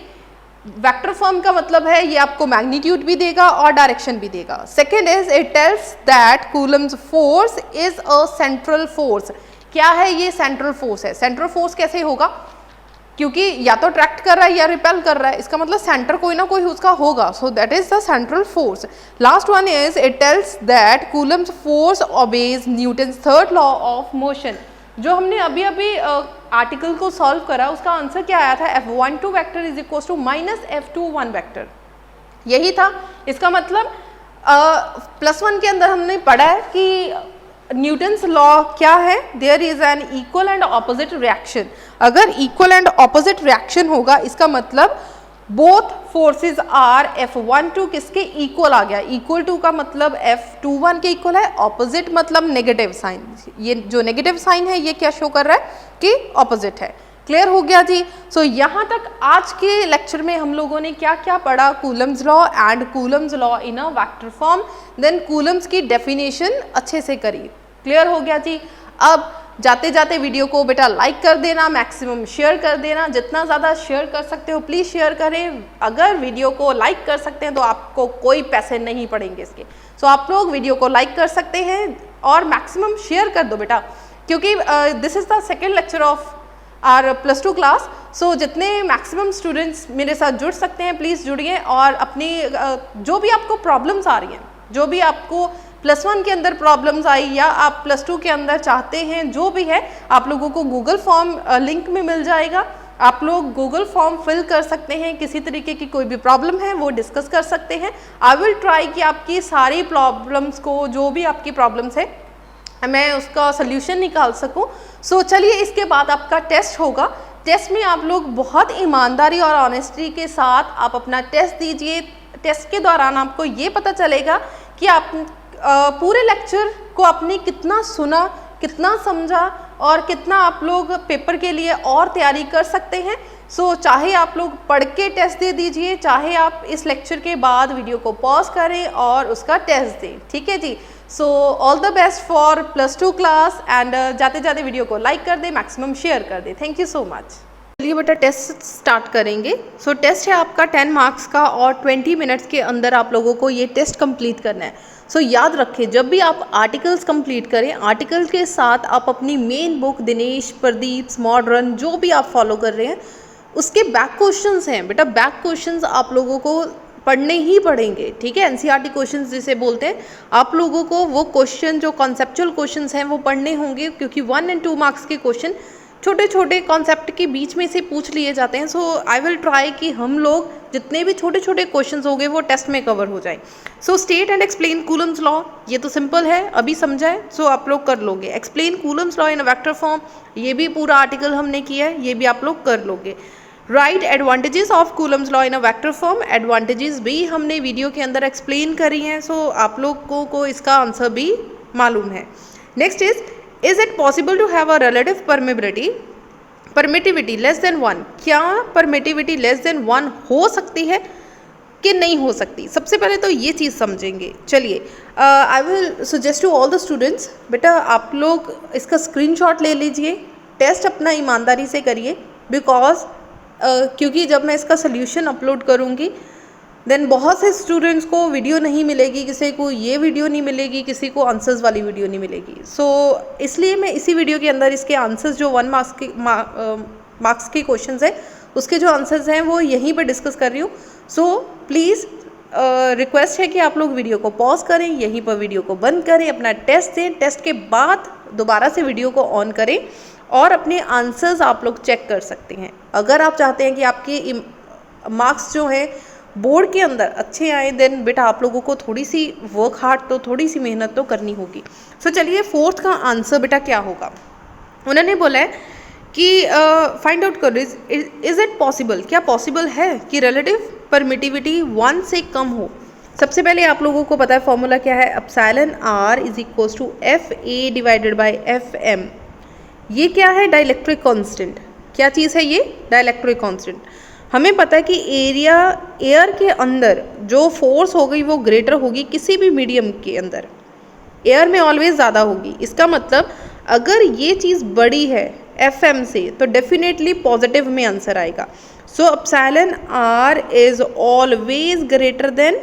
वेक्टर फॉर्म का मतलब है ये आपको मैग्नीट्यूड भी देगा और डायरेक्शन भी देगा। Second is it tells that Coulomb's force is a central force. क्या है ये सेंट्रल फोर्स है। सेंट्रल फोर्स कैसे होगा, क्योंकि या तो अट्रैक्ट कर रहा है या रिपेल कर रहा है, इसका मतलब सेंटर कोई ना कोई उसका होगा, so that is the central force. Last one is it tells that Coulomb's force obeys Newton's third law of motion. जो हमने अभी अभी आर्टिकल को सॉल्व करा उसका आंसर क्या आया था, F12 vector is equal to minus F21 vector, यही था। इसका मतलब +1 के अंदर हमने पढ़ा है कि न्यूटन्स लॉ क्या है, there is an equal and opposite reaction. अगर इक्वल एंड ऑपोजिट रिएक्शन होगा इसका मतलब बोथ फोर्सेस आर F12 किसके इक्वल आ गया। इक्वल टू का मतलब F21 के इक्वल है, ऑपोजिट मतलब नेगेटिव साइन। ये जो नेगेटिव साइन है ये क्या शो कर रहा है कि ऑपोजिट है। क्लियर हो गया जी। सो यहाँ तक आज के लेक्चर में हम लोगों ने क्या क्या पढ़ा, Coulomb's law and Coulomb's law in a vector form, then Coulomb's की डेफिनेशन अच्छे से करी। क्लियर हो गया जी। अब जाते जाते वीडियो को बेटा लाइक कर देना, मैक्सिमम शेयर कर देना, जितना ज़्यादा शेयर कर सकते हो प्लीज़ शेयर करें। अगर वीडियो को लाइक कर सकते हैं तो आपको कोई पैसे नहीं पड़ेंगे इसके। सो आप लोग वीडियो को लाइक कर सकते हैं और मैक्सिमम शेयर कर दो बेटा, क्योंकि this is the second lecture of our +2 class. So जितने मैक्सिमम स्टूडेंट्स मेरे साथ जुड़ सकते हैं प्लीज़ जुड़िए, और अपनी जो भी आपको प्रॉब्लम्स आ रही हैं, जो भी आपको +1 के अंदर प्रॉब्लम्स आई या आप +2 के अंदर चाहते हैं, जो भी है आप लोगों को गूगल फॉर्म लिंक में मिल जाएगा। आप लोग गूगल फॉर्म फिल कर सकते हैं, किसी तरीके की कोई भी प्रॉब्लम है वो डिस्कस कर सकते हैं। आई विल ट्राई कि आपकी सारी प्रॉब्लम्स को, जो भी आपकी प्रॉब्लम्स है, मैं उसका सल्यूशन निकाल सकूं। सो चलिए, इसके बाद आपका टेस्ट होगा। टेस्ट में आप लोग बहुत ईमानदारी और ऑनेस्टी के साथ आप अपना टेस्ट दीजिए। टेस्ट के दौरान आपको ये पता चलेगा कि आप पूरे लेक्चर को आपने कितना सुना, कितना समझा और कितना आप लोग पेपर के लिए और तैयारी कर सकते हैं। सो चाहे आप लोग पढ़ के टेस्ट दे दीजिए, चाहे आप इस लेक्चर के बाद वीडियो को पॉज करें और उसका टेस्ट दें। ठीक है जी। So all the best for +2 class and जाते जाते वीडियो को लाइक कर दें, मैक्सिमम शेयर कर दें। Thank you so much. चलिए बेटा टेस्ट स्टार्ट करेंगे। सो टेस्ट है आपका 10 मार्क्स का और 20 मिनट्स के अंदर आप लोगों को ये टेस्ट कंप्लीट करना है। सो याद रखें, जब भी आप आर्टिकल्स कंप्लीट करें, आर्टिकल के साथ आप अपनी main book Dinesh, Pradeep, modern जो भी आप फॉलो कर रहे हैं उसके बैक क्वेश्चंस हैं बेटा। बैक क्वेश्चंस आप लोगों को पढ़ने ही पड़ेंगे। ठीक है, एनसीईआरटी क्वेश्चंस जिसे बोलते हैं, आप लोगों को वो क्वेश्चन जो कॉन्सेप्चुअल क्वेश्चंस हैं वो पढ़ने होंगे, क्योंकि 1 और 2 मार्क्स के क्वेश्चन छोटे छोटे कॉन्सेप्ट के बीच में से पूछ लिए जाते हैं। सो आई विल ट्राई कि हम लोग जितने भी छोटे छोटे क्वेश्चंस होंगे वो टेस्ट में कवर हो जाए। So state and explain Coulomb's law, ये तो सिंपल है, अभी समझा है, सो आप लोग कर लोगे। Explain Coulomb's law in a vector form, ये भी पूरा आर्टिकल हमने किया है, ये भी आप लोग कर लोगे। Right advantages of Coulomb's law in a vector form, advantages भी हमने वीडियो के अंदर एक्सप्लेन करी हैं। सो आप लोगों को इसका आंसर भी मालूम है। Next is it possible to have a relative permittivity less than 1? क्या परमिटिविटी लेस देन 1 हो सकती है कि नहीं हो सकती? सबसे पहले तो ये चीज़ समझेंगे। चलिए, I will suggest to all the students, बेटा आप लोग इसका स्क्रीनशॉट ले लीजिए, टेस्ट अपना ईमानदारी से करिए, बिकॉज क्योंकि जब मैं इसका सोल्यूशन अपलोड करूँगी देन बहुत से स्टूडेंट्स को वीडियो नहीं मिलेगी, किसी को ये वीडियो नहीं मिलेगी, किसी को आंसर्स वाली वीडियो नहीं मिलेगी। सो इसलिए मैं इसी वीडियो के अंदर इसके आंसर्स जो 1 मार्क्स के क्वेश्चंस हैं उसके जो आंसर्स हैं वो यहीं पर डिस्कस कर रही हूँ। सो प्लीज़ रिक्वेस्ट है कि आप लोग वीडियो को पॉज करें, यहीं पर वीडियो को बंद करें, अपना टेस्ट दें, टेस्ट के बाद दोबारा से वीडियो को ऑन करें और अपने आंसर्स आप लोग चेक कर सकते हैं। अगर आप चाहते हैं कि आपके मार्क्स जो हैं बोर्ड के अंदर अच्छे आए, देन बेटा आप लोगों को थोड़ी सी वर्क हार्ड, तो थोड़ी सी मेहनत तो करनी होगी। सो चलिए, 4th का आंसर बेटा क्या होगा? उन्होंने बोला है कि फाइंड आउट करो इज इट पॉसिबल, क्या पॉसिबल है कि रिलेटिव परमिटिविटी 1 से कम हो? सबसे पहले आप लोगों को पता है फॉर्मूला क्या है, epsilon r is equals to FA divided by FM। ये क्या है? Dielectric constant. क्या चीज़ है ये? Dielectric constant. हमें पता है कि एरिया एयर के अंदर जो फोर्स हो गई वो ग्रेटर होगी किसी भी मीडियम के अंदर, एयर में ऑलवेज ज़्यादा होगी। इसका मतलब अगर ये चीज़ बड़ी है FM से तो डेफिनेटली पॉजिटिव में आंसर आएगा। So epsilon R is always greater than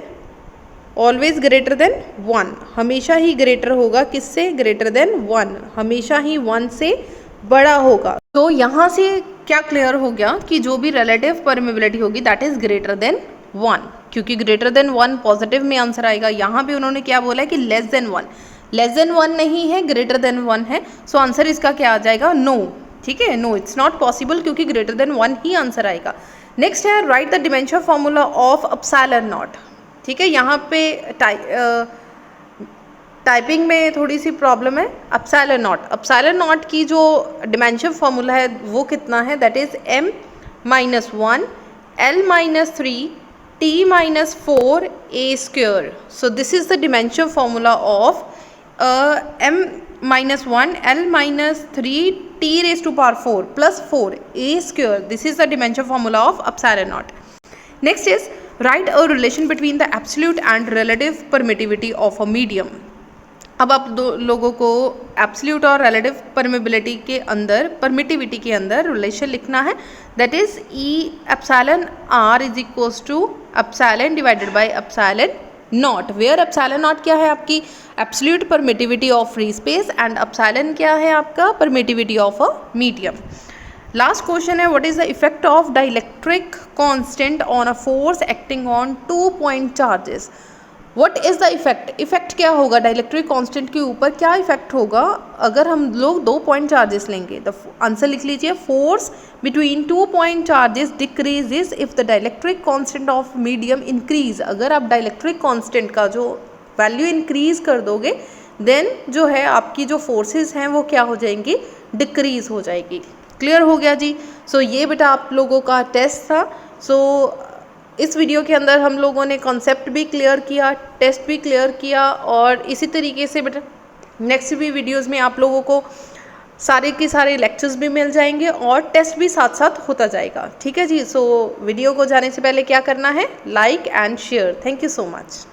1, हमेशा ही ग्रेटर होगा किससे, ग्रेटर देन 1, हमेशा ही 1 से बड़ा होगा। तो यहाँ से क्या क्लियर हो गया कि जो भी रिलेटिव परमेबिलिटी होगी दैट इज ग्रेटर देन 1, क्योंकि ग्रेटर देन 1 पॉजिटिव में आंसर आएगा। यहाँ पे उन्होंने क्या बोला है कि लेस देन 1 नहीं है, ग्रेटर देन 1 है। सो आंसर इसका क्या आ जाएगा, नो। ठीक है, नो, इट्स नॉट पॉसिबल, क्योंकि ग्रेटर देन 1 ही आंसर आएगा। नेक्स्ट है right the dimension formula of epsilon not. ठीक है, यहाँ पे टाइपिंग में थोड़ी सी प्रॉब्लम है। एप्सिलॉन नॉट की जो डिमेंशन फॉर्मूला है वो कितना है, that is m-1 L-3 T-4 a²। So this is the dimension formula of m-1 L-3 T⁴ plus 4 a²। This is the dimension formula of epsilon naught. Next is write a relation between the absolute and relative permittivity of a medium. अब आप दो लोगों को एब्सोल्यूट और रिलेटिव परमिबिलिटी के अंदर, परमिटिविटी के अंदर रिलेशन लिखना है, that is epsilon R is equals to epsilon divided by epsilon not, where epsilon not क्या है आपकी absolute permittivity of free space and epsilon क्या है आपका permittivity of a medium. Last question है what is the effect of dielectric constant on a force acting on 2 point charges. What is the effect क्या होगा डाइलेक्ट्रिक कांस्टेंट के ऊपर, क्या इफेक्ट होगा अगर हम लोग 2 पॉइंट चार्जेस लेंगे। द आंसर लिख लीजिए, force between 2 point charges decreases if the dielectric constant of medium increase. अगर आप डाइलेक्ट्रिक कांस्टेंट का जो वैल्यू इंक्रीज कर दोगे देन जो है आपकी जो फोर्सेस हैं वो क्या हो जाएंगी, डिक्रीज हो जाएगी। क्लियर हो गया जी। सो ये बेटा आप लोगों का टेस्ट था। सो इस वीडियो के अंदर हम लोगों ने कॉन्सेप्ट भी क्लियर किया, टेस्ट भी क्लियर किया, और इसी तरीके से बेटा नेक्स्ट भी वीडियोस में आप लोगों को सारे के सारे लेक्चर्स भी मिल जाएंगे और टेस्ट भी साथ साथ होता जाएगा। ठीक है जी। सो वीडियो को जाने से पहले क्या करना है, like and share. Thank you so much.